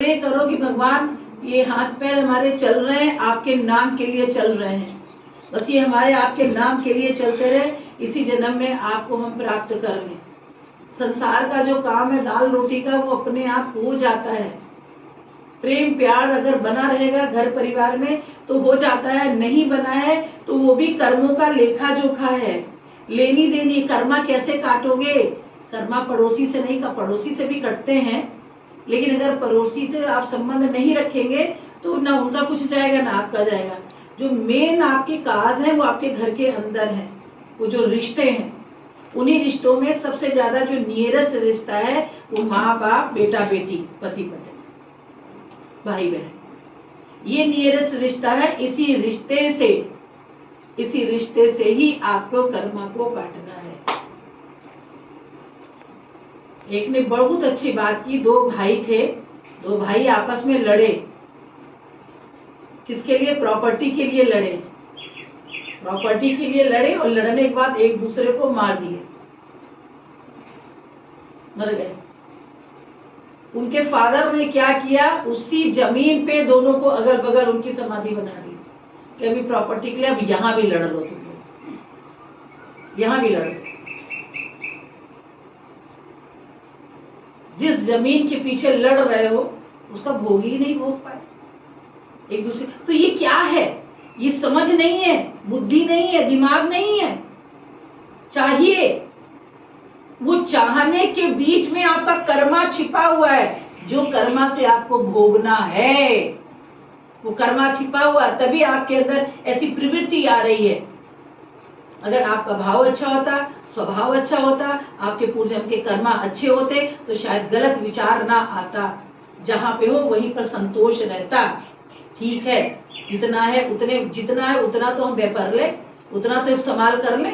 Pray करो कि भगवान ये हाथ पैर हमारे चल रहे हैं, आपके नाम के लिए चल रहे हैं, बस ये हमारे आपके नाम के लिए चलते रहे, इसी जन्म में आपको हम प्राप्त कर लें। संसार का जो काम है दाल रोटी का, वो अपने आप हो जाता है। प्रेम प्यार अगर बना रहेगा घर परिवार में तो हो जाता है, नहीं बना है तो वो भी कर्मों का लेखा जोखा है, लेनी देनी। कर्मा कैसे काटोगे? कर्मा पड़ोसी से नहीं, का पड़ोसी से भी कटते हैं, लेकिन अगर पड़ोसी से आप संबंध नहीं रखेंगे तो ना उनका कुछ जाएगा ना आपका जाएगा। जो मेन आपके काज है वो आपके घर के अंदर है, वो जो रिश्ते हैं, उन्हीं रिश्तों में सबसे ज्यादा जो नियरेस्ट रिश्ता है वो माँ बाप, बेटा बेटी, पति पत्नी, भाई बहन, ये नियरेस्ट रिश्ता है। इसी रिश्ते से ही आपको कर्मा को काटना है। एक ने बहुत अच्छी बात की, दो भाई थे, दो भाई आपस में लड़े। किसके लिए? प्रॉपर्टी के लिए लड़े। प्रॉपर्टी के लिए लड़े और लड़ने के बाद एक दूसरे को मार दिए, मर गए। उनके फादर ने क्या किया, उसी जमीन पे दोनों को अगल बगल उनकी समाधि बना दी कि अभी प्रॉपर्टी के लिए अब यहां भी लड़ लो, तुम लोग यहां भी लड़ो। जिस जमीन के पीछे लड़ रहे हो उसका भोग ही नहीं भोग पाए एक दूसरे। तो ये क्या है? ये समझ नहीं है, बुद्धि नहीं है, दिमाग नहीं है। चाहिए, वो चाहने के बीच में आपका कर्मा छिपा हुआ है, जो कर्मा से आपको भोगना है वो कर्मा छिपा हुआ है, तभी आपके अंदर ऐसी प्रवृत्ति आ रही है। अगर आपका भाव अच्छा होता, स्वभाव अच्छा होता, आपके पूर्वजन्म के कर्मा अच्छे होते तो शायद गलत विचार ना आता। जहां पे हो वहीं पर संतोष रहता। ठीक है, जितना है उतना तो हम बेपर ले, उतना तो इस्तेमाल कर ले,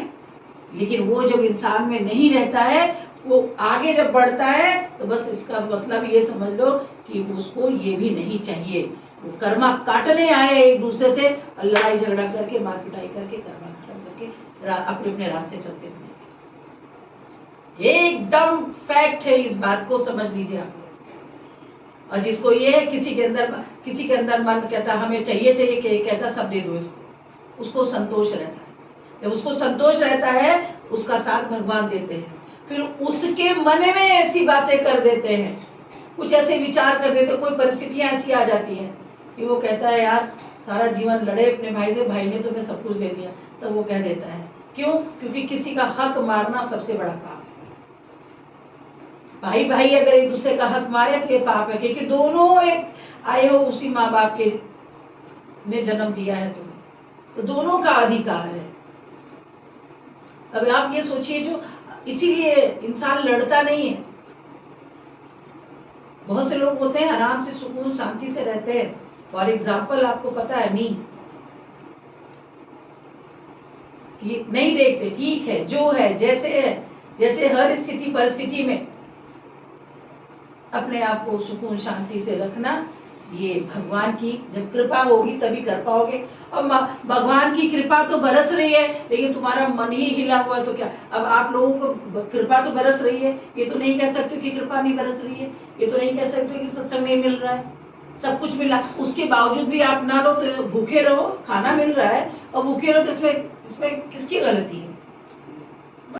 लेकिन वो जब इंसान में नहीं रहता है, वो आगे जब बढ़ता है तो बस इसका मतलब ये समझ लो कि उसको ये भी नहीं चाहिए। वो कर्मा काटने आए एक दूसरे से, लड़ाई झगड़ा करके, मार पिटाई करके, कर्मा खत्म करके अपने अपने रास्ते चलते हुए। एकदम फैक्ट है, इस बात को समझ लीजिए आप। और जिसको ये है, किसी के अंदर मन कहता हमें चाहिए, कहता सब दे दो इसको, उसको संतोष रहता है। जब उसको संतोष रहता है, उसका साथ भगवान देते हैं। फिर उसके मन में ऐसी बातें कर देते हैं, कुछ ऐसे विचार कर देते, कोई परिस्थितियां ऐसी आ जाती हैं कि वो कहता है यार सारा जीवन लड़े अपने भाई से, भाई ने तुम्हें सब कुछ दे दिया, तो वो कह देता है क्यों? क्योंकि किसी का हक मारना सबसे बड़ा पाप है। भाई भाई अगर एक दूसरे का हक मारे तो ये पाप है, क्योंकि दोनों एक आए हो, उसी माँ बाप के ने जन्म दिया है तुम्हें, तो दोनों का अधिकार है। अब आप ये सोचिए, जो इसीलिए इंसान लड़ता नहीं है। बहुत से लोग होते हैं आराम से सुकून शांति से रहते हैं। फॉर एग्जाम्पल आपको पता है मी, नहीं देखते, ठीक है जो है जैसे है, जैसे हर स्थिति परिस्थिति में अपने आप को सुकून शांति से रखना, ये भगवान की जब कृपा होगी तभी कर पाओगे। और भगवान की कृपा तो बरस रही है, लेकिन तुम्हारा मन ही हिला हुआ है तो क्या? अब आप लोगों को कृपा तो बरस रही है, ये तो नहीं कह सकते कि कृपा नहीं बरस रही है, ये तो नहीं कह सकते कि सत्संग नहीं मिल रहा है। सब कुछ मिला, उसके बावजूद भी आप ना लो तो भूखे रहो, खाना मिल रहा है और भूखे रहो तो इसमें किसकी गलती है?